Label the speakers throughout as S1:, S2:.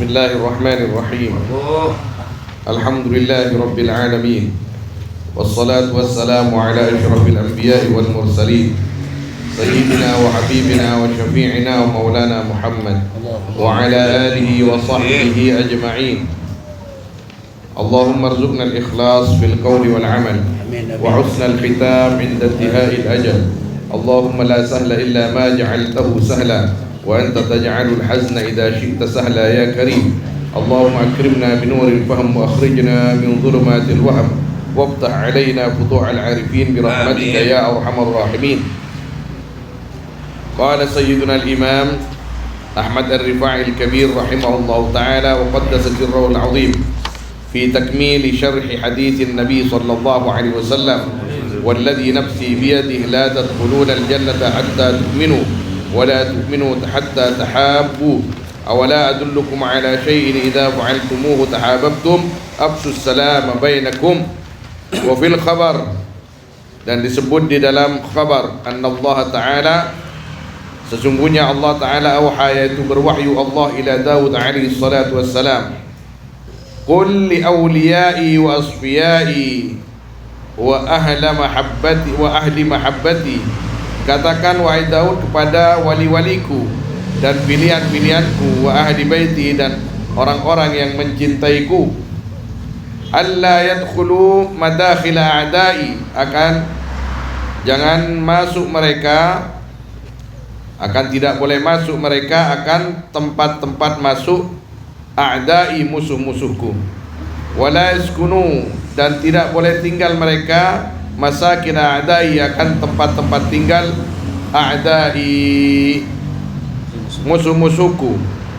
S1: الله الرحمن الرحيم. الحمد لله رب العالمين، والصلاة والسلام على أشرف الأنبياء والمرسلين، سيدنا وحبيبنا وشفيعنا ومولانا محمد وعلى آله وصحبه أجمعين. اللهم ارزقنا الإخلاص في القول والعمل وحسن الختام عند انتهاء الأجل. اللهم لا سهل إلا ما جعلته سهلا وأنت تجعل الحزن إذا شئت سهلا يا كريم. اللهم أكرمنا بنور الفهم وأخرجنا من ظلمات الوهم وافتح علينا فتوح العارفين برحمتك يا أرحم الراحمين. قال سيدنا الإمام أحمد الرفاعي الكبير رحمه الله تعالى وقدس سره العظيم في تكميل شرح حديث النبي صلى الله عليه وسلم: والذي نفسي بيده لا تدخلون الجنة حتى تؤمنوا ولا تؤمنوا حتى تحابوا أولا أدلكم على شيء إذا فعلتموه تحاببتم أفشوا السلام بينكم. وفي الخبر, dan disebut di dalam khabar, annallaha ta'ala, sesungguhnya Allah Ta'ala awha, yaitu berwahyu Allah ila Daud alaihi salatu wassalam, qul li awliyai wa asfiyai wa ahli mahabbati, katakan wahai Daud kepada wali-waliku dan pilihan-pilihanku, wa ahli baiti, dan orang-orang yang mencintaiku, alla yadkhulu madakhila a'dai, jangan masuk mereka, tidak boleh masuk mereka akan tempat-tempat masuk a'dai, musuh-musuhku, wala yaskunu, dan tidak boleh tinggal mereka masakin a'dai, akan tempat-tempat tinggal a'dai, musuh-musuhku,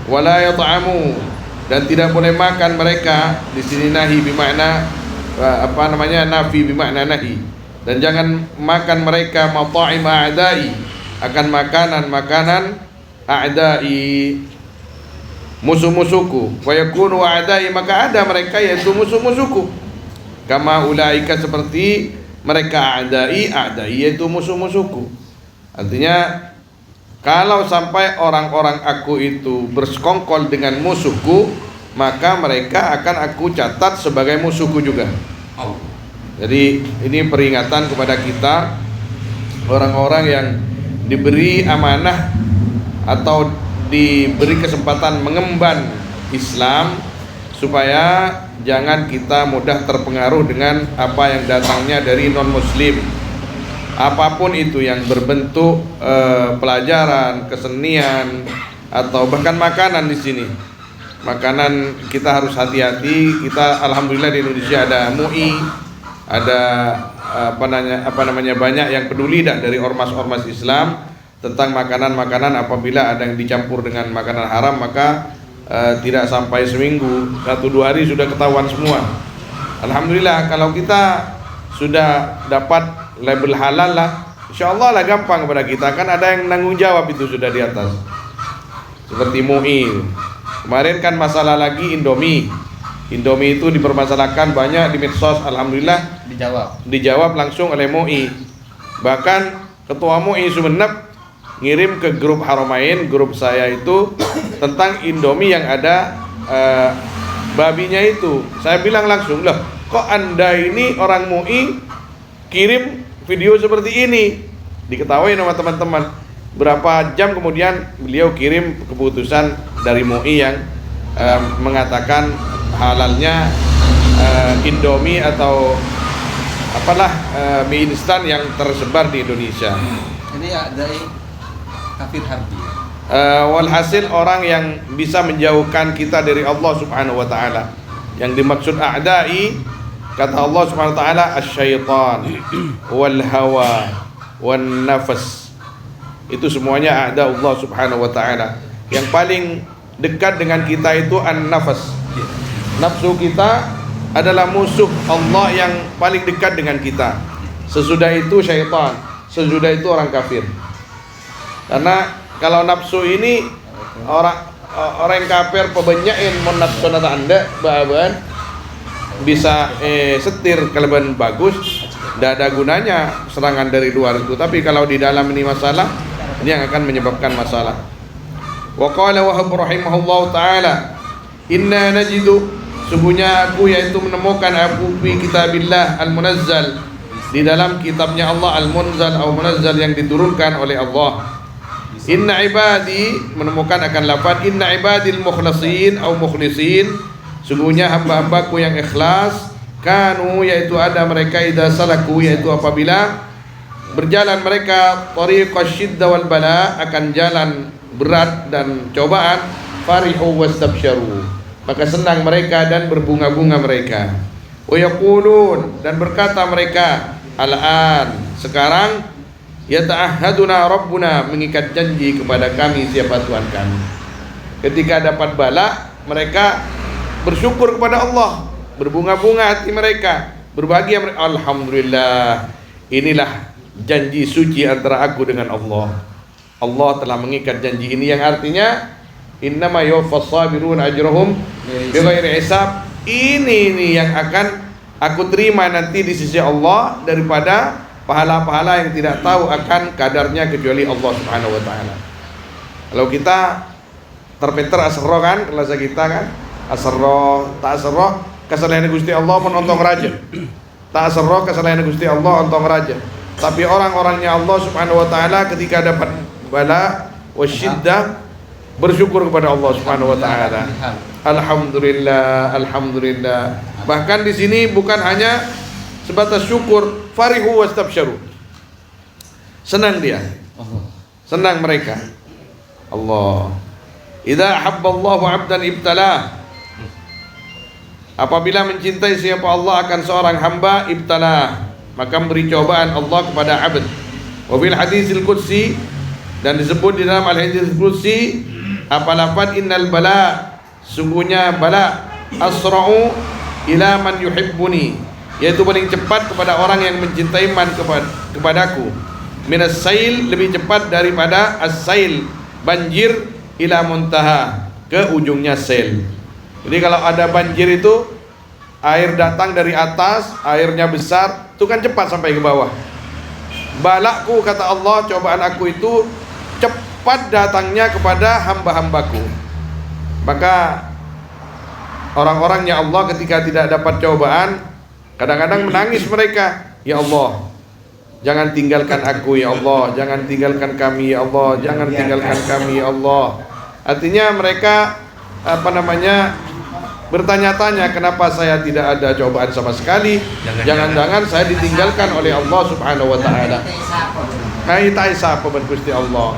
S1: wala yat'amu, dan tidak boleh makan mereka. Di sini nahi bermakna nafi bermakna nahi, dan jangan makan mereka mata'im a'dai, akan makanan-makanan a'dai, musuh-musuhku. Wa yakunu a'dai, maka ada mereka yaitu musuh-musuhku, kama ulaika, seperti mereka a'dai yaitu musuh-musuhku. Artinya kalau sampai orang-orang aku itu bersekongkol dengan musuhku, maka mereka akan aku catat sebagai musuhku juga. Jadi ini peringatan kepada kita, orang-orang yang diberi amanah atau diberi kesempatan mengemban Islam, supaya jangan kita mudah terpengaruh dengan apa yang datangnya dari non-muslim, apapun itu yang berbentuk pelajaran, kesenian, atau bahkan makanan. Di sini makanan kita harus hati-hati. Kita alhamdulillah di Indonesia ada MUI, ada banyak yang peduli dari ormas-ormas Islam tentang makanan-makanan. Apabila ada yang dicampur dengan makanan haram, maka tidak sampai seminggu, 1-2 hari sudah ketahuan semua. Alhamdulillah, kalau kita sudah dapat label halal lah, insyaallah lah gampang kepada kita, kan ada yang menanggung jawab, itu sudah di atas. Seperti MUI kemarin kan, masalah lagi Indomie itu dipermasalahkan banyak di medsos. Alhamdulillah dijawab langsung oleh MUI. Bahkan ketua MUI Sumeneb ngirim ke grup Haramain, grup saya itu, tentang Indomie yang ada babinya itu. Saya bilang langsung, loh kok anda ini orang MUI kirim video seperti ini? Diketahui sama teman-teman. Berapa jam kemudian beliau kirim keputusan dari MUI yang mengatakan halalnya Indomie atau mie instan yang tersebar di Indonesia.
S2: Ini dari kafir harbi.
S1: Walhasil orang yang bisa menjauhkan kita dari Allah Subhanahu wa taala. Yang dimaksud a'dai, kata Allah Subhanahu wa taala, asyaitan wal hawa wan nafas. Itu semuanya a'da Allah Subhanahu wa taala. Yang paling dekat dengan kita itu an-nafas. Nafsu kita adalah musuh Allah yang paling dekat dengan kita. Sesudah itu syaitan, sesudah itu orang kafir. Karena kalau nafsu ini orang kafir pebanyakin mon nafsu nata anda bahan bisa setir kelebihan bagus, tidak ada gunanya serangan dari luar itu. Tapi kalau di dalam ini masalah, ini yang akan menyebabkan masalah. Wa qala Wahab rahimahullah ta'ala, inna najidu, sungguhnya aku yaitu menemukan aku fi kitabillah al-munazzal, di dalam kitabnya Allah al-munzal atau munazzal yang diturunkan oleh Allah. Inna ibadi, menemukan akan lafaz inna ibadil mukhlasin atau mukhlisin, sungguhnya hamba-hambaku yang ikhlas, kanu yaitu ada mereka idza salaku, yaitu apabila berjalan mereka tariqas syidda wal bala, akan jalan berat dan cobaan, farihu wastabsyaru, maka senang mereka dan berbunga-bunga mereka. Wa yaqulun, dan berkata mereka, al-an, sekarang, yata'ahaduna rabbuna, mengikat janji kepada kami siapa Tuhan kami. Ketika dapat bala, mereka bersyukur kepada Allah, berbunga-bunga hati mereka, berbahagia mereka. Alhamdulillah, inilah janji suci antara aku dengan Allah. Allah telah mengikat janji ini, yang artinya innama yuwaffas sabirun ajrahum bighairi hisab. Ini yang akan aku terima nanti di sisi Allah daripada pahala-pahala yang tidak tahu akan kadarnya kecuali Allah Subhanahu wa taala. Kalau kita terpinter asro kan, kelas kita kan, asro tak asro kesalahan Gusti Allah pun ontong raja. Tak asro kesalahan Gusti Allah ontong raja. Tapi orang-orangnya Allah Subhanahu wa taala ketika dapat bala wasyiddah bersyukur kepada Allah Subhanahu wa taala. Alhamdulillah, alhamdulillah. Bahkan di sini bukan hanya sebatas syukur, farihu wastabsyaru. Senang dia. Senang mereka. Allah. Idza habballahu 'abdan ibtalah. Apabila mencintai siapa Allah akan seorang hamba, ibtalah, maka memberi cobaan Allah kepada 'abd. Wa fil hadisil qudsi, dan disebut di dalam al-hadis qudsi, apalafat innal bala, sungguhnya bala, asra'u ila man yuhibbuni, yaitu paling cepat kepada orang yang mencintai man kepadaku. Minas sail, lebih cepat daripada as-sail, banjir, ila muntaha, ke ujungnya sail. Jadi kalau ada banjir itu air datang dari atas, airnya besar, itu kan cepat sampai ke bawah. Balakku, kata Allah, cobaan aku itu cepat datangnya kepada hamba-hambaku. Maka orang-orangnya Allah ketika tidak dapat cobaan, kadang-kadang menangis mereka, ya Allah, jangan tinggalkan aku ya Allah, jangan tinggalkan kami ya Allah, jangan tinggalkan kami ya Allah. Artinya mereka bertanya-tanya, kenapa saya tidak ada cobaan sama sekali? Jangan-jangan saya ditinggalkan oleh Allah Subhanahu wa taala. Kai tai sapa Gusti Allah.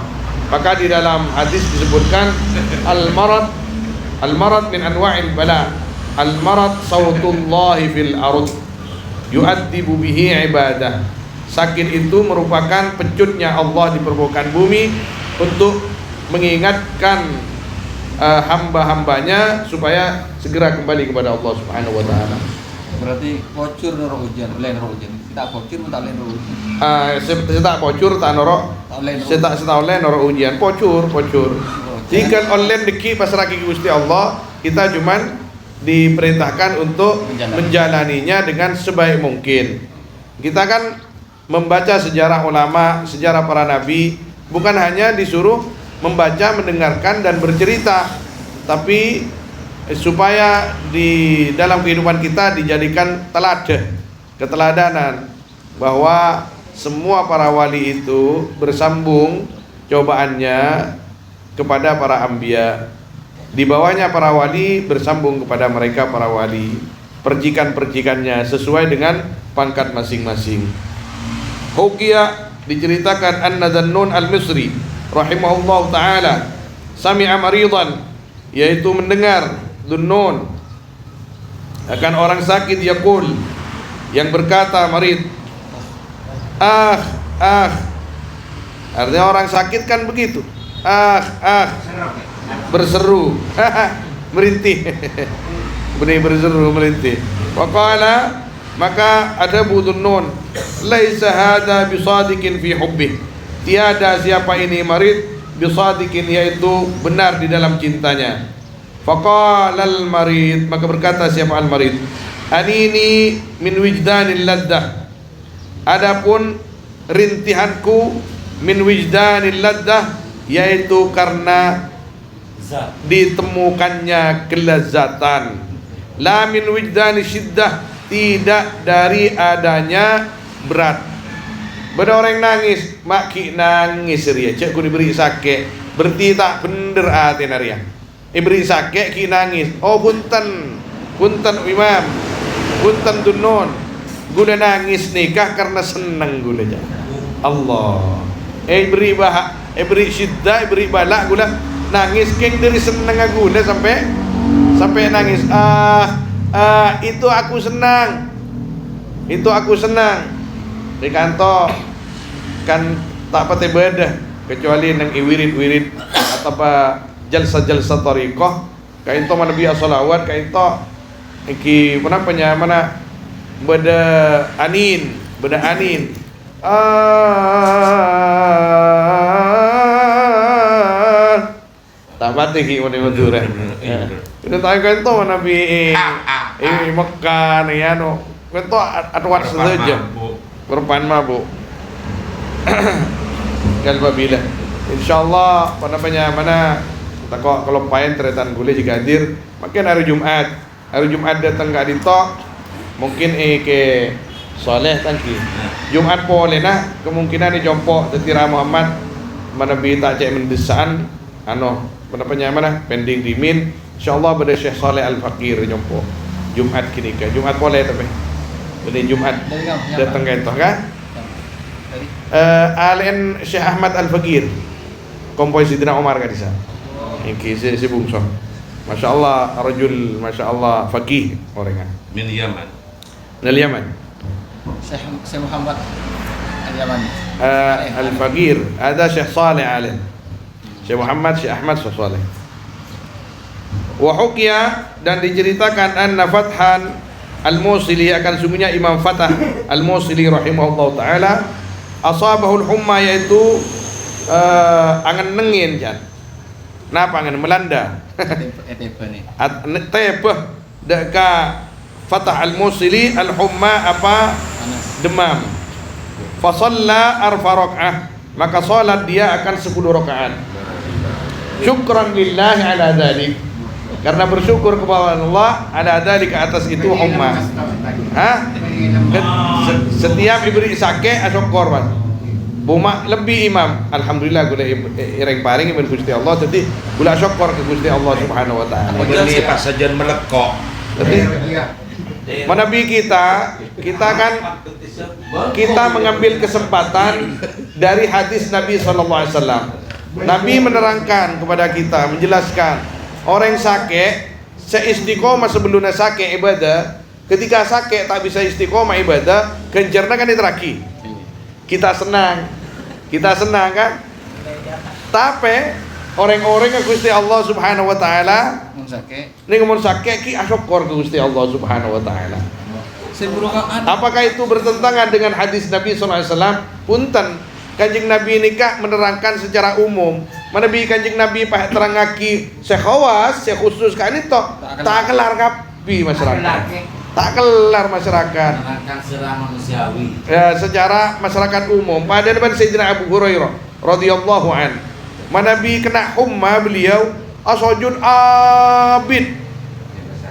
S1: Maka di dalam hadis disebutkan al-marad min anwa'il bala. Al-marad sautullahi fil ard yu'addibu bihi ibadah. Sakit itu merupakan pecutnya Allah di permukaan bumi untuk mengingatkan hamba-hambanya supaya segera kembali kepada Allah Subhanahu wa taala.
S2: Berarti bocor noro hujan, lain noro hujan. Kita bocor tak lain noro hujan.
S1: Saya bocor tak noro. Saya lain noro hujan. Bocor. Jika online deki pasrah ke Gusti Allah, kita cuman diperintahkan untuk menjalaninya dengan sebaik mungkin. Kita kan membaca sejarah ulama, sejarah para nabi, bukan hanya disuruh membaca, mendengarkan dan bercerita, tapi supaya di dalam kehidupan kita dijadikan keteladanan bahwa semua para wali itu bersambung cobaannya kepada para anbiya. Di bawahnya para wali bersambung kepada mereka para wali, percikan-percikannya sesuai dengan pangkat masing-masing. Hukiya, diceritakan anna Dhannun al-Misri rahimahullah ta'ala sami'a maridan, yaitu mendengar Dhannun akan orang sakit, yaqul, yang berkata marid, artinya orang sakit kan begitu, berseru, merintih, berseru merintih. Waqala, maka ada Dhannun, laisa hadza bisadiqin fi hubbih, tiada siapa ini marid bisadiqin, yaitu benar di dalam cintanya. Faqala al-marid, maka berkata siapa al-marid, anini min wijdanil laddah, adapun rintihanku min wijdanil laddah, yaitu karena ditemukannya kelezatan. La min wijdani syiddah, tidak dari adanya berat. Beda orang nangis, maki nangis ria, cek ku diberi sakit, berarti tak bener hati naria. Beri sakit ki nangis. Oh punten imam, punten dunun, gula nangis nikah karena senang gula aja. Allah. Beri syiddah, beri balak gula nangis keng dari senang gula sampai nangis. Itu aku senang. Di kantor kan tak patah bedah kecuali nang wirid atau apa jalsa tariqah kain to mana biasa salawat kain to iki mana beda anin tak patah ki mana Madura itu tak kain to mana bi Mekah nih ano kain to atwat saja berpan mabuk. Kalbabila. Insyaallah mana takok kalau payen teretan gule jika hadir makin hari Jumat datang ke adito mungkin ke soleh tangki Jumat boleh nah kemungkinan ni jompo tetira Muhammad mana bi tak cek mendesaan mana pending dimin insyaallah pada Syekh Saleh Al-Fakir jompo Jumat kini ke Jumat boleh tapi jadi Jumat datang ke itu kan Alen Syekh Ahmad Al-Fakir komposi Sidina Umar kan di sana. Ini si bungsu. Masya Allah rajul Masya Allah faqih orangnya.
S3: Min Yaman.
S1: Dari Yaman.
S2: Syekh Muhammad Al-Yaman.
S1: Al-Fakir. Ada Syekh Saleh Alen. Syekh Muhammad Syekh Ahmad Syekh Saleh. Wa hukiya dan diceritakan anna Fathan Al-Musili akan sungguhnya Imam Fatah Al-Musili rahimahullah ta'ala asabahul humma yaitu angan nengin kan. Napa angan melanda? Tebah deka Fatah Al-Musili al-humma apa? Demam. Fa shalla arfa rakaah, maka salat dia akan 10 rakaat. Syukran lillahi ala dzalik. Karena bersyukur kepada Allah ala dzalik atas itu humma. Setiap diberi sakit asyukur Mas. Buma lebih imam alhamdulillah gula ireng paring ibu Gusti Allah jadi gula syukur ke Gusti Allah Subhanahu wa taala.
S3: Beli pas saja melekok.
S1: Jadi menabi kita kan kita mengambil kesempatan dari hadis Nabi SAW. Nabi menerangkan kepada kita, menjelaskan orang sakit seistiqomah sebelumnya sakit ibadah. Ketika sakit tak bisa istiqomah ibadah, kencerna kan diteraki. Kita senang kan? Tapi orang-orang yang Gusti Allah Subhanahu wa taala mun sakit ki asyukur ke Gusti Allah Subhanahu wa taala. Apakah itu bertentangan dengan hadis Nabi sallallahu alaihi wasallam? Punten, Kanjeng Nabi nikah menerangkan secara umum. Menabi Kanjeng Nabi pak terangaki sekhawas, sekhusus kan itu tak kelar kapi masyarakat. Tak kelar masyarakat.
S4: Secara manusiawi.
S1: Ya, secara masyarakat umum. Pada depan Sayyidina Abu Hurairah radhiyallahu an. Nabi kena humma beliau asojud abid.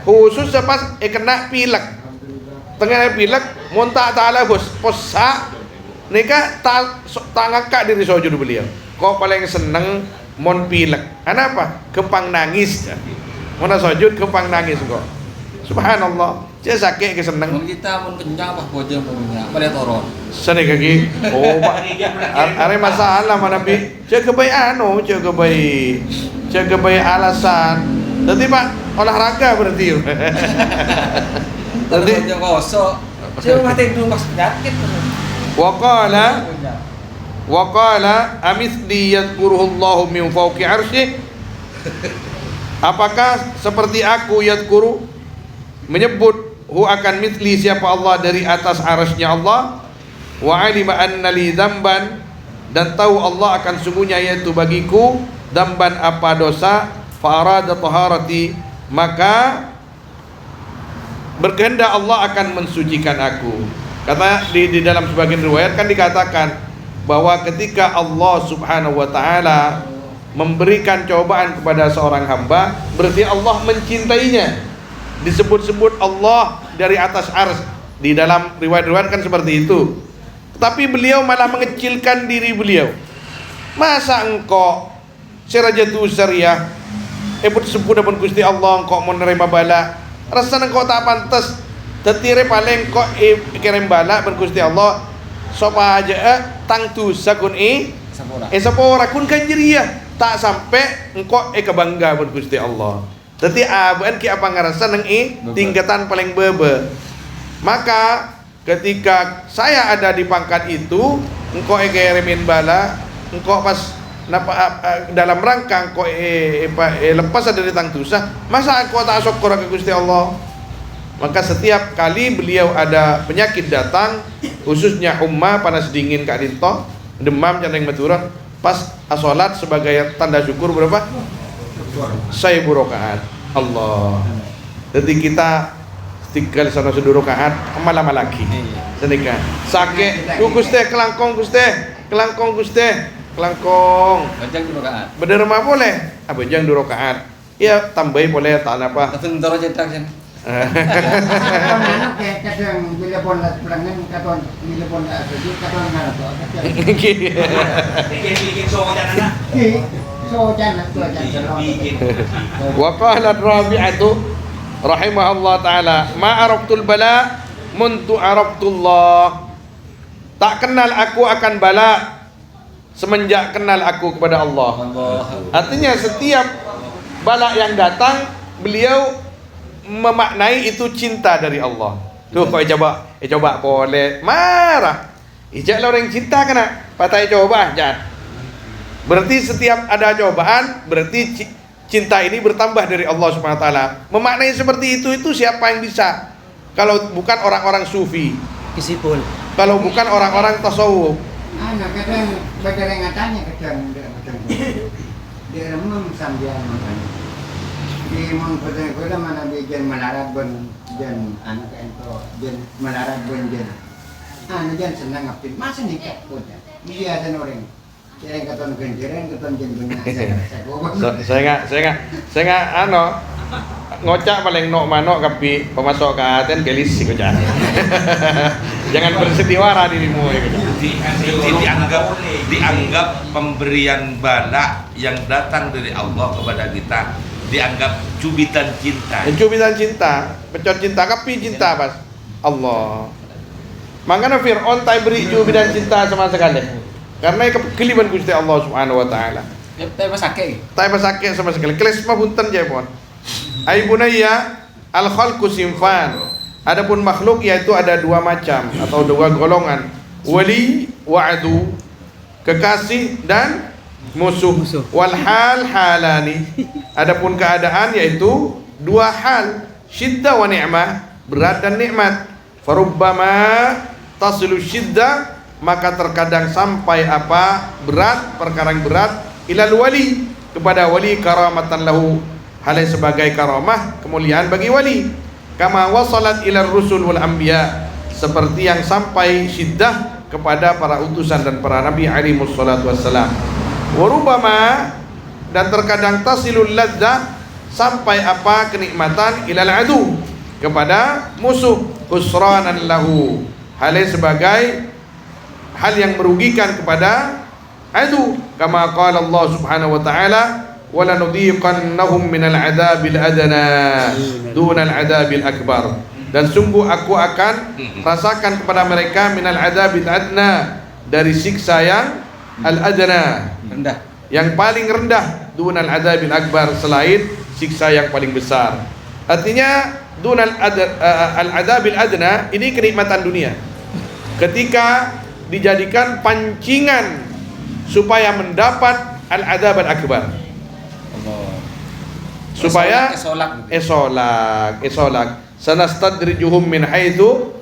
S1: Khusus pas kena pilek. Tengah pilek montak taala bos posak nikah tangakak diri sojud beliau. Kok paling seneng mon pilek. Kenapa? Kempang nangis. Mana sojud kempang nangis kok. Subhanallah. Dia sakit ke seneng.
S2: Mun kita mun kenyang pas bojeng punya, pada toron.
S1: Sene kaki. Oh, Pak. Are masalah mana bi? Jaga baik alasan. Tadi Pak olahraga berarti.
S2: Tadi bojeng kosong. Saya mati dulu pas penyakit.
S1: Waqala amithli yadhkuruhullahu min fawqi arsyih. Apakah seperti aku yadhkuru menyebut akan mithli siapa Allah dari atas arasnya Allah wa alima anna li dzamban dan tahu Allah akan sungguhnya yaitu bagiku dzamban apa dosa fa arada taharati maka berkehendak Allah akan mensucikan aku. Kata di dalam sebagian riwayat kan dikatakan bahwa ketika Allah Subhanahu wa taala memberikan cobaan kepada seorang hamba, berarti Allah mencintainya. Disebut-sebut Allah dari atas ars. Di dalam riwayat-riwayat kan seperti itu. Tapi beliau malah mengecilkan diri beliau. Masa engkau serajatu syariah sepudah pun Gusti Allah engkau menerima bala. Rasa engkau tak pantas. Tetire paling engkau kirim bala pun Gusti Allah. Sopa aja tang tu sakun sapora kun kanjiriya. Tak sampai engkau kebangga pun Gusti Allah. Jadi aban ki apa ngerasa nang tingkatan paling bebe. Maka ketika saya ada di pangkat itu, engkau kirimin bala, engkau pas dalam rangka engkau lepas dari tang tusah, masa engkau tak syukur ke Gusti Allah? Maka setiap kali beliau ada penyakit datang, khususnya humma panas dingin kak dinto, demam jangan turun, pas asolat sebagai tanda syukur berapa? 1000 rakaat. Allah. Jadi kita 3 sana 10 rakaat malam lagi. Sedekah. Sakit, Gusti kelangkong Gusti, kelangkong Gusti, kelangkong.
S2: Bajang 2 rakaat.
S1: Berderma boleh? Bajang 2 rakaat. Ya tambahi boleh tak apa.
S2: Langsung taruh cetak sen.
S5: Kadang kadang bila pun pelanggan kadang bila pun jadi kadang ngarap
S3: Bikin so jangan.
S5: so jangan tu jangan.
S1: Wa qala Rabi'atu rahimahullah taala, ma arabtul bala muntu arabtullah. Tak kenal aku akan bala semenjak kenal aku kepada Allah. Artinya setiap bala yang datang beliau memaknai itu cinta dari Allah. Tuh kau coba boleh marah. Ijak orang cinta kena patai coba jangan. Berarti setiap ada cobaan berarti cinta ini bertambah dari Allah Subhanahu wa taala. Memaknai seperti itu siapa yang bisa? Kalau bukan orang-orang sufi.
S6: Kisipul.
S1: Kalau bukan orang-orang tasawuf.
S5: Anak kadang berdengatannya kadang dia remem sambian makan. Di mengkoda mana bijan melarat ben jan anak ento jan melarat ben jan. Jan senang ngapin masa nikah pun. Dia ada orang. Cereng katon genjeren katon jan benar.
S1: Saya nggak ngocak paling nok manok kapi pemasok ke aten gelis sih kocak. Jangan bersedihwara dirimu ya kocak.
S3: Dianggap pemberian bala yang datang dari Allah kepada kita dianggap cubitan cinta.
S1: Cubitan cinta, pecot cinta, kapi cinta pas Allah. Makanya Fir'aun tak beri cubitan cinta sama sekali. Karena kekeliban Gusti Allah Subhanahu wa taala.
S2: Tai masake.
S1: Tak masake sama sekali. Keles mah punten je pun. Ai bunayya al khalqu sinfan. Adapun makhluk yaitu ada 2 macam atau 2 golongan. Wali wa adu. Kekasih dan musuh. Wal hal halani. Adapun keadaan yaitu 2 hal, syiddah wa ni'mah, berat dan nikmat. Farubbama tasilu syiddah, maka terkadang sampai apa? Berat, perkara yang berat, ilal wali, kepada wali karamatan lahu, hal sebagai karamah, kemuliaan bagi wali. Kama wasalat ilal rusul wal anbiya, seperti yang sampai syiddah kepada para utusan dan para nabi alaihi wassalatu wassalam. Warubama, dan terkadang tasilul ladzah, sampai apa? Kenikmatan ilal adu, kepada musuh, khusranan lahu, hal sebagai hal yang merugikan kepada adu. Kama qala Allah Subhanahu wa taala, wala nudhiqannahum minal adabil adna dunal adabil akbar. Dan sungguh aku akan rasakan kepada mereka minal adabil adna, dari siksa yang al adna,
S2: Rendah.
S1: yang paling rendah, dunal adabil akbar, selain siksa yang paling besar. Artinya dunal al adabil adna ini kenikmatan dunia. Ketika dijadikan pancingan supaya mendapat al adab al akbar. Supaya esolak sanastadrijuhum min haitsu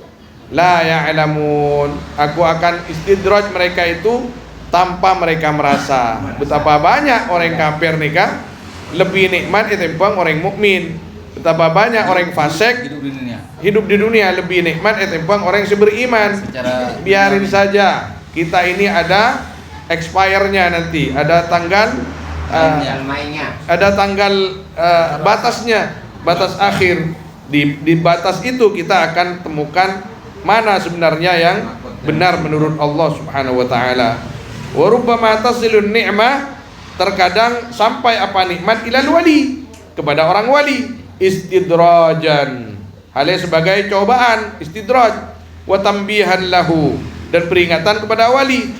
S1: la ya'lamun. Aku akan istidraj mereka itu tanpa mereka merasa. Betapa banyak orang kafir nikah lebih nikmat ketimbang orang mukmin. Betapa banyak orang fasik hidup di dunia lebih nikmat ketimbang orang yang beriman. Biarin saja, kita ini ada expire-nya nanti, ada tanggal
S5: yang mainnya.
S1: ada tanggal batasnya, batas akhir. Di batas itu kita akan temukan mana sebenarnya yang benar menurut Allah Subhanahu wa taala. Wa rubbama tasilun ni'mah, terkadang sampai apa nikmat ilal wali, kepada orang wali, istidrajan, halnya sebagai cobaan, istidraj, wa tambihan lahu, dan peringatan kepada wali.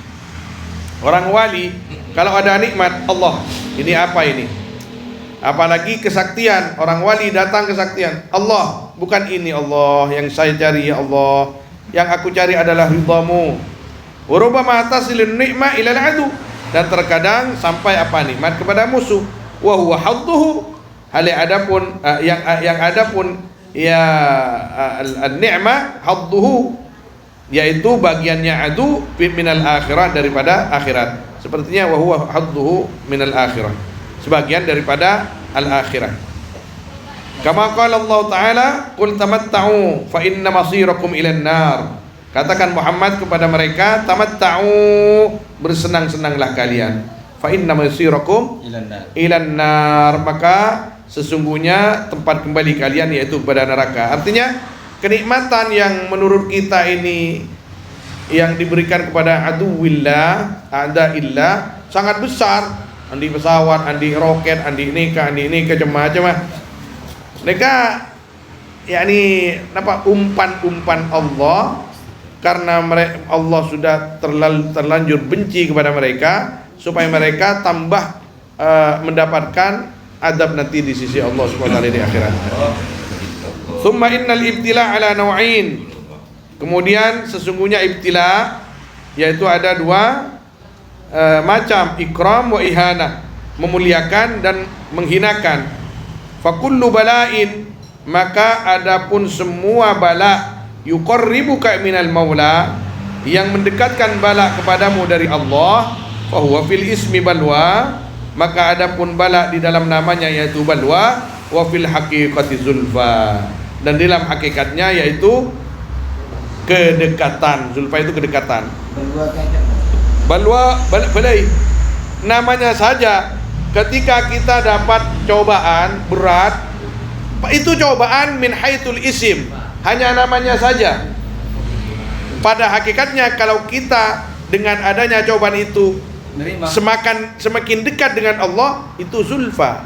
S1: Orang wali kalau ada nikmat Allah, ini apa ini? Apalagi kesaktian, orang wali datang kesaktian. Allah, bukan ini Allah yang saya cari ya Allah. Yang aku cari adalah ridhamu. Wa rubbama tasilun ni'mah ilal adu, dan terkadang sampai apa nikmat kepada musuh. Wa huwa hadduhu, hal adapun yang adapun ya an-ni'mah hadduhu, yaitu bagiannya adu minal akhirah, daripada akhirat. Sepertinya wa huwa hadduhu minal akhirah, sebagian daripada al-akhirah. Kama qala Allah Ta'ala, qul tamatta'u fa inna masirakum ilan nar. Katakan Muhammad kepada mereka, tamatta'u, bersenang-senanglah kalian, fa inna masirakum ilan nar, maka sesungguhnya tempat kembali kalian yaitu kepada neraka. Artinya kenikmatan yang menurut kita ini yang diberikan kepada aduwillah, a'da'illah, sangat besar. Andi pesawat, andi roket, andi nikah macam-macam. Mereka yakni apa, umpan-umpan Allah, karena Allah sudah terlanjur benci kepada mereka, supaya mereka tambah mendapatkan adab nanti di sisi Allah Subhanahu wa taala di akhirat. Tsumma innal ibtila ala naw'ain. Kemudian sesungguhnya ibtila yaitu ada dua macam, ikram wa ihana, memuliakan dan menghinakan. Fakullu bala'in, maka adapun semua bala, yuqarribuka minal maula, yang mendekatkan bala kepadamu dari Allah, fahuwa fil ismi balwa, maka adapun bala di dalam namanya yaitu balwa, wa fil haqiqati zulfa, dan dalam hakikatnya yaitu kedekatan. Zulfa itu kedekatan. Balwa balai, namanya saja. Ketika kita dapat cobaan berat, itu cobaan min haitsul isim, hanya namanya saja. Pada hakikatnya kalau kita dengan adanya cobaan itu semakin dekat dengan Allah, itu zulfa,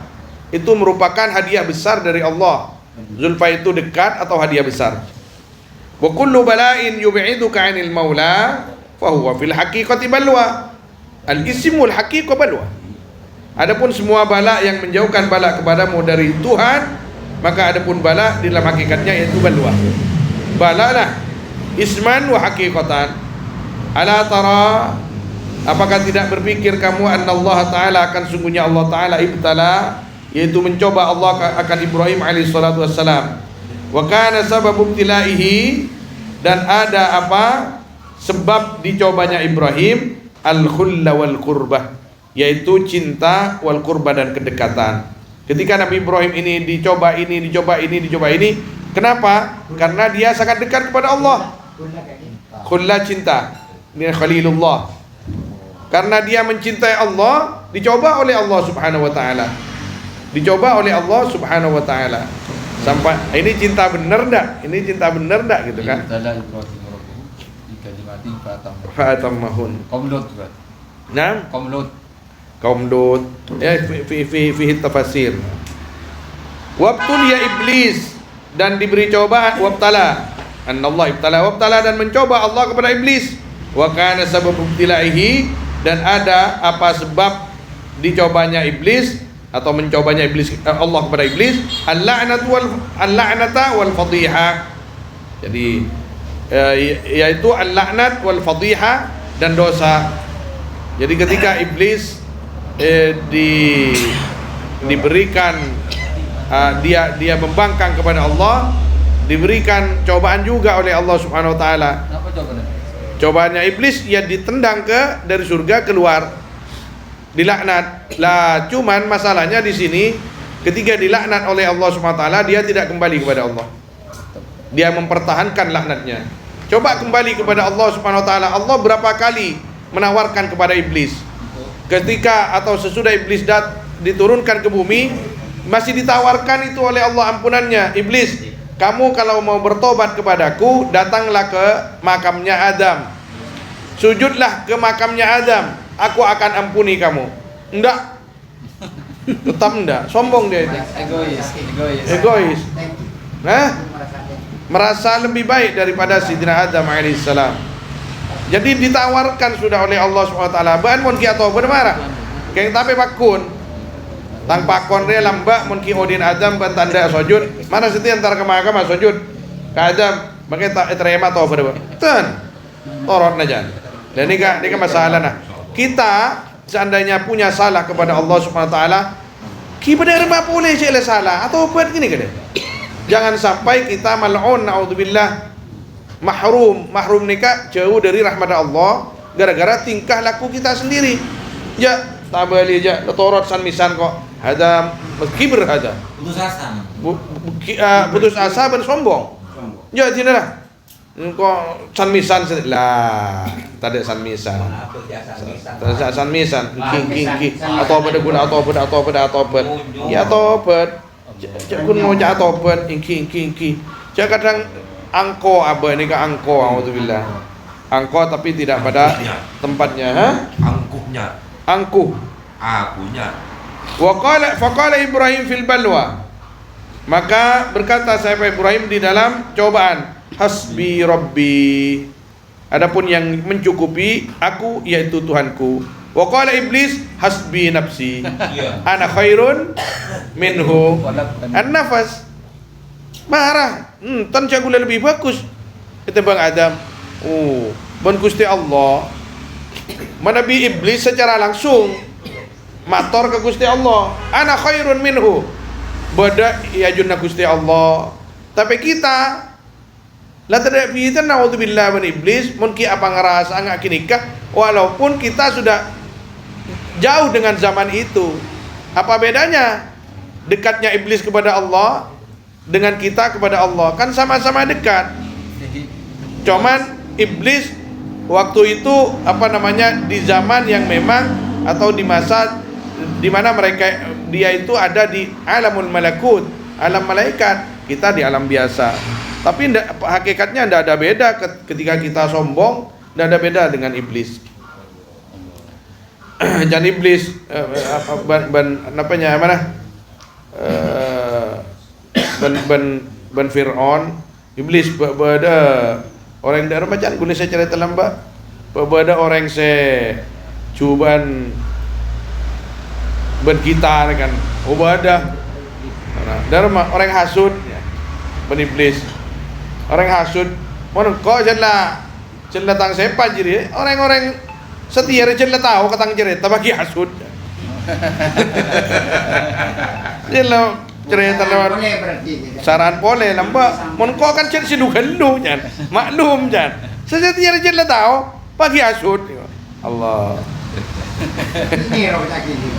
S1: itu merupakan hadiah besar dari Allah. Zulfa itu dekat atau hadiah besar. Wa kullu bala'in yub'iduka 'anil maula fahuwa fil haqiqati balwa. Al-ismul haqiqah balwa. Adapun semua bala yang menjauhkan bala kepadamu dari Tuhan, maka adapun bala di dalam hakikatnya yaitu balwa. Bala lah isman wa haqiqatan. Ala tara, apakah tidak berpikir kamu anna Allah Ta'ala, akan sungguhnya Allah Ta'ala ibtala, yaitu mencoba Allah akan Ibrahim alaihi salatu wassalam. Wa kana sababu ibtilaihi, dan ada apa sebab dicobanya Ibrahim, al-khulla wal qurbah, yaitu cinta wal qurbah, dan kedekatan. Ketika Nabi Ibrahim ini dicoba ini, kenapa? Karena dia sangat dekat kepada Allah. Khulla, cinta, ini khalilullah. Karena dia mencintai Allah, dicoba oleh Allah Subhanahu wa taala. Dicoba oleh Allah Subhanahu wa taala. Sampai ini cinta bener enggak? Ini cinta bener enggak gitu kan? Fa'atammahun.
S2: Kaum Lut.
S1: Nah, kaum Lut. Ya fi tafasir. Wabtul ya iblis, dan diberi cobaan, wabtala. Annallah ibtala wabtala, dan mencoba Allah kepada iblis. Wa kana sabab ibtilaihi, dan ada apa sebab dicobanya iblis atau mencobanya iblis, Allah kepada iblis, al-la'nata wal fadhiha. Jadi yaitu al-la'nat wal fadhiha, dan dosa. Jadi ketika iblis diberikan dia membangkang kepada Allah, diberikan cobaan juga oleh Allah Subhanahu wa taala.
S2: Apa cobaannya?
S1: Cobaannya iblis, ya ditendang dari surga keluar, dilaknat. Lah cuman masalahnya di sini, ketika dilaknat oleh Allah Subhanahu wa taala, dia tidak kembali kepada Allah. Dia mempertahankan laknatnya. Coba kembali kepada Allah Subhanahu wa taala. Allah berapa kali menawarkan kepada iblis, ketika atau sesudah iblis diturunkan ke bumi, masih ditawarkan itu oleh Allah ampunannya. Iblis, kamu kalau mau bertobat kepadaku, datanglah ke makamnya Adam, sujudlah ke makamnya Adam, aku akan ampuni kamu. Enggak, tetap enggak, sombong dia itu. Egois. Merasa lebih baik daripada Sidina Adam alaihissalam. Jadi ditawarkan sudah oleh Allah SWT. Ban mun ki atau bermarah. Keng tapi pakun. Tang pakon dia lambak mun ki odin Adam ban tanda sujud. Mana seti antara kemaka mas sujud. Ka Adam pakai tak terima atau berapa. Ten. Torot najan. Dan ini kan masalah nah. Kita seandainya punya salah kepada Allah SWT, ki benar boleh sih salah atau buat gini kan. Jangan sampai kita mal'un naudzubillah, mahrum nikah jauh dari rahmat Allah gara-gara tingkah laku kita sendiri. Ya tabali aja torot san misan kok ada kibir ada putus asa dan sombong. Ya tidak kok san misan lah tadi san misan king atau pada ya tobat kun mau tobat ingki jangan kadang angko apa ini ke angko alhamdulillah angko tapi tidak pada tempatnya angkuh
S3: akunya
S1: faqala Ibrahim fil balwa, maka berkata sahabat Ibrahim di dalam cobaan, hasbi rabbi, adapun yang mencukupi aku yaitu Tuhanku. Wa qala iblis hasbi nafsi ana khairun minhu an-nafas, marah tan jago lebih bagus ketimbang Adam. Ban Gusti Allah Nabi iblis secara langsung mator ke Gusti Allah, ana khairun minhu, beda ya junna Gusti Allah. Tapi kita la tidak bisa naudzubillah min iblis mungkin apa ngerasa enggak kinikah walaupun kita sudah jauh dengan zaman itu. Apa bedanya dekatnya iblis kepada Allah dengan kita kepada Allah? Kan sama-sama dekat. Cuman iblis waktu itu di zaman yang memang atau di masa di mana dia itu ada di alamul malakut, alam malaikat, kita di alam biasa. Tapi hakikatnya tidak ada beda ketika kita sombong, tidak ada beda dengan iblis. Dan iblis ban Fir'aun, iblis pada orang dari macam guna saya cerita lambat, pada orang saya cuban bergitar kan, ubadah, dharma orang hasud, ban iblis, orang hasud, mana kau jelah tang sepa jadi orang-orang setia jelah tahu katang cerita bagi hasud. Jelah cerita lewat saran boleh lambat, mon kau kan cerita sidukan lu jan, maklum jan, setia jelah tahu bagi hasud. Allah.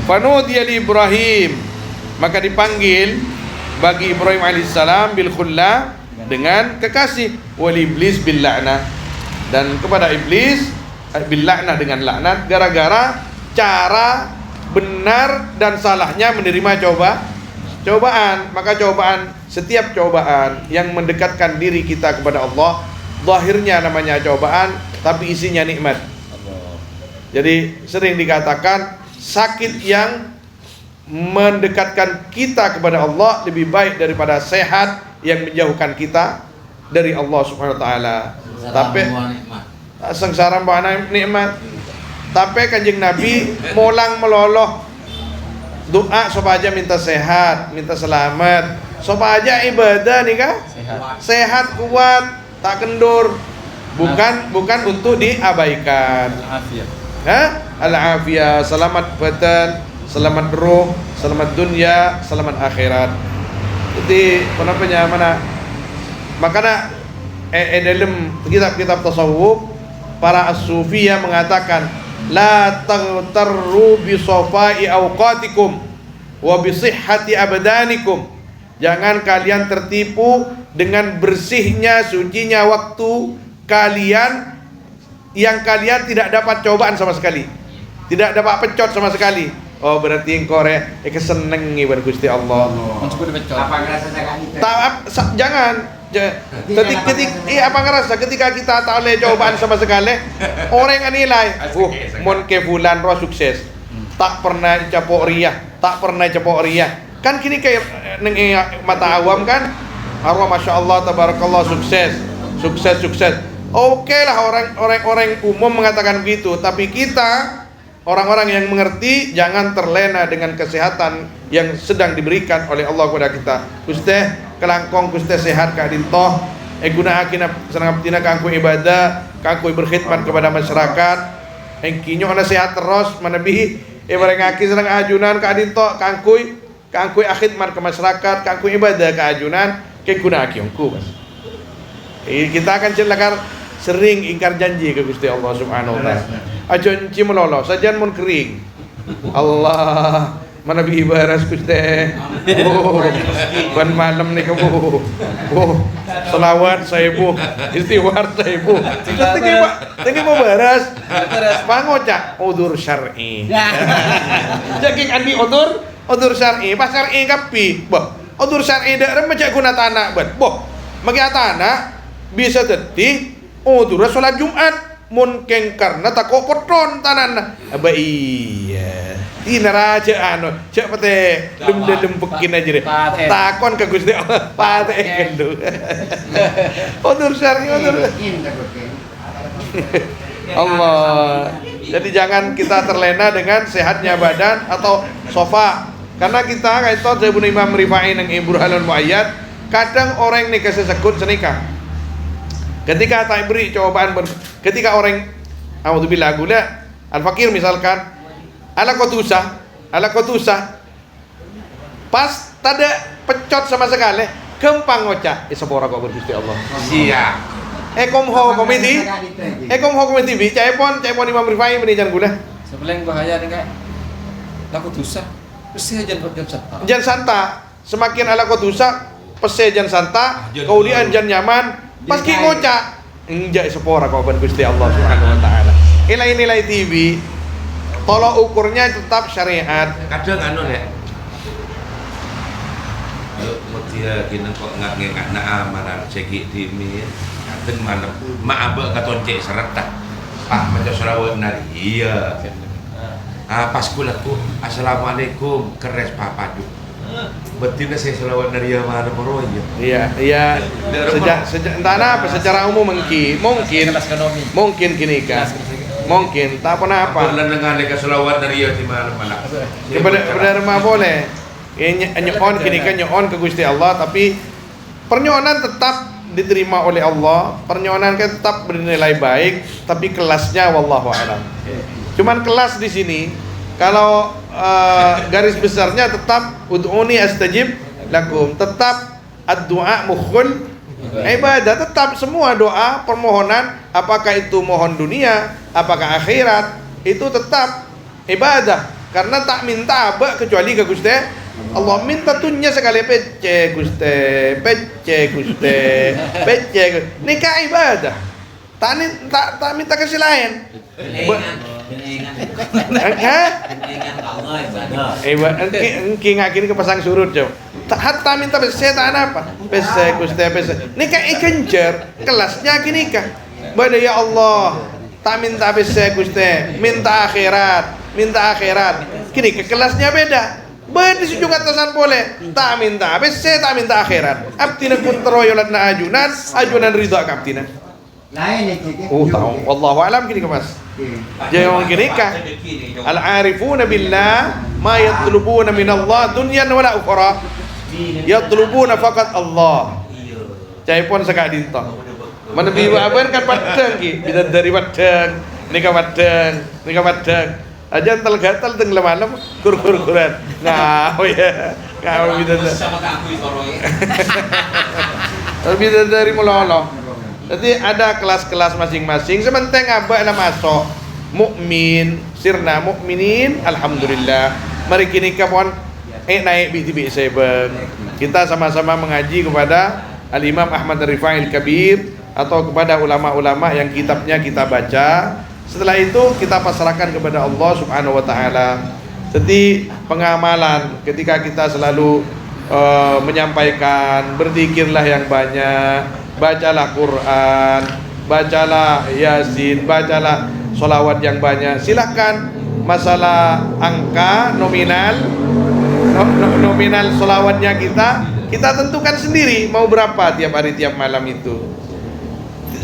S1: Fanudiya li Ibrahim, maka dipanggil bagi Ibrahim alaihissalam bil khullah, dengan kekasih, wal iblis bil la'nah, dan kepada iblis bil la'nah dengan laknat gara-gara cara benar dan salahnya menerima cobaan. Maka setiap cobaan yang mendekatkan diri kita kepada Allah, zahirnya namanya cobaan tapi isinya nikmat. Jadi sering dikatakan sakit yang mendekatkan kita kepada Allah lebih baik daripada sehat yang menjauhkan kita dari Allah Subhanahu wa taala. Tapi sengsara mbana nikmat. Tapi Kanjeng Nabi molang meloloh doa supaya minta sehat, minta selamat, supaya ibadah nih kah? Sehat, kuat, tak kendur. Bukan untuk diabaikan. Al-afiyah, selamat badan, selamat ruh, selamat dunia, selamat akhirat. Jadi mana? Makanya dalam kitab-kitab tasawuf para as-sufiyah mengatakan la taghtarru bi safai awqatikum wa bi sihhati abdanikum. Jangan kalian tertipu dengan bersihnya, sucinya waktu kalian yang kalian tidak dapat cobaan sama sekali. tidak dapat pecot sama sekali. Oh berarti engkau kesenengi bar Gusti Allah.
S2: Untuk dipecot.
S5: Apa ngerasa sakit itu?
S1: Jangan. Apa ngerasa ketika kita tak oleh cobaan sama sekali, orang yang nilai, mon ke bulan roh sukses, tak pernah capok riah, kan kini kayak neng mata awam kan, arwah masya Allah tabarakallah sukses. Oke lah orang umum mengatakan begitu, tapi kita orang-orang yang mengerti jangan terlena dengan kesehatan yang sedang diberikan oleh Allah kepada kita. Gusti kelangkong Gusti sehat ka dintoh gunaakina sanaptina kanggo ibadah, kanggo berkhidmat kepada masyarakat. Engkinyo ana sehat terus manabi barengaki sareng ajunan ka dintoh kanggo khidmat ke masyarakat, kanggo ibadah ka ajunan ke gunaaki engku Mas. Kita akan celakar sering ingkar janji ke Gusti Allah Subhanahu wa taala. Aja enci melolo, sajan mun kering. Allah, mana bi baras Gusti. Ban malam nih kamu. Selawat 1000, istighfar 1000. Tinggi mau baras. Pangocak udur syar'i. Jadi andi udur syar'i, pas syar'i kapi. Boh, udur syar'i dak remaja guna tanah, boh. Magi tanah bisa teti udur salat Jumat. Mun keng karena tak kopotron tanan aba iya tina raja cek pete dempekin aja deh takon ke Gusti Allah pate kendo udur syar'i udur Allah. Jadi jangan kita terlena dengan sehatnya badan atau sofa, karena kita kayak itu Ibnu Imam Rifai nang Ibrahim Muayyad kadang orang nih kasih sekut senikah. Ketika tak beri cobaan ketika orang auzubillah gula al-fakir misalkan ala kotusah pas tada pecot sama sekali kempang ngocak sepora kok bergusti Allah
S3: Siap.
S1: komho komiti bi caipon Imam Rifai menijan gula
S2: Sebelum bahaya nih kayak laku dosa. Pasti jan santa.
S1: Semakin ala kotusah pesejan santa kaulian jan nyaman pas ki ngocak enjak sepora kau Gusti Allah Subhanahu wa taala. Nilai-nilai TV tolok ukurnya tetap syariat.
S3: Kadang anu ya. Mutia kena kok ngak amaran ceki TV. Kadang malam maabe katoncek seretak. Macam Sarawak nari. Iya. Pas kulaku assalamualaikum keres papadu. Betina saya selawat dari yang mana poroh
S1: Iya. Sejak entah apa secara umum mungkin kini kan. Mungkin tak apa.
S3: Bulan dengan mereka selawat dari yang di mana.
S1: Kepada rumah boleh. Nyon kini kan nyon ke Gusti Allah, tapi pernyonan tetap diterima oleh Allah. Pernyonan kan tetap bernilai baik, tapi kelasnya wallahu a'lam. Cuman kelas di sini kalau garis besarnya tetap ud'uni astajib lakum, tetap ad-du'a mukhul ibadah, tetap semua doa permohonan apakah itu mohon dunia apakah akhirat itu tetap ibadah, karena tak minta apa kecuali ke Gusti Allah. Minta tunya sekali pece Gusti nikah ibadah, tak minta kasih lain. Engki ngakini ke pasang surut jauh. Hatta minta pese tak apa. Pese Gusti pese. Nikah ikenjer kelasnya kini nikah. Bada ya Allah. Tak minta pese Gusti, minta akhirat. Kini ke kelasnya beda. Bada sujung atasan boleh. Tak minta pese, tak minta akhirat. Abtina kun teroyolatna ajunan ridha kaptina.
S5: Lain itu.
S1: Tahu. Wallahu a'lam kini ke Mas. Jangan kinikah al-arifuna billah ma yatlubuna min Allah dunyan wala ukhra, yatlubuna faqat Allah. Cai pon sekak dinto mana biwa aben kan padang ki bidan dari padang nikah padang aja tel gatal teng malam kur-kuran nah oh ya ngau bidan
S4: sama aku itu
S1: bidan dari melolo. Jadi ada kelas-kelas masing-masing. Sementing abah lah masuk mukmin, sirna mukminin, alhamdulillah. Mari kini kawan naik BTB Sebeng. Kita sama-sama mengaji kepada Al-Imam Ahmad Rifai Al-Kabir atau kepada ulama-ulama yang kitabnya kita baca Setelah itu kita pasrahkan kepada Allah Subhanahu wa taala. Jadi pengamalan ketika kita selalu menyampaikan, berzikirlah yang banyak, bacalah Quran, bacalah Yasin, bacalah sholawat yang banyak. Silakan masalah angka nominal sholawatnya kita tentukan sendiri mau berapa tiap hari tiap malam itu.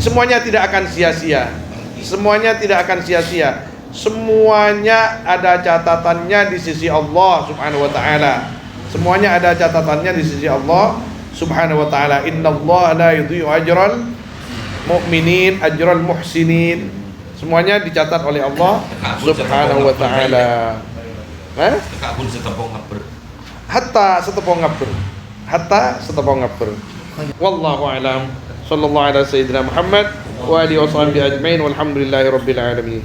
S1: Semuanya tidak akan sia-sia. Semuanya tidak akan sia-sia. Semuanya ada catatannya di sisi Allah Subhanahu wa taala. Semuanya ada catatannya di sisi Allah Subhanahu wa taala. Innallaha la yudhi'u ajral mu'minin ajral muhsinin. Semuanya dicatat oleh Allah Subhanahu wa taala.
S3: Kak pun setepung ngapur.
S1: Hatta setepung ngapur. Wallahu a'lam. Sallallahu ala sayyidina Muhammad wa alihi wa sahbihi ajmain walhamdulillahi rabbil alamin.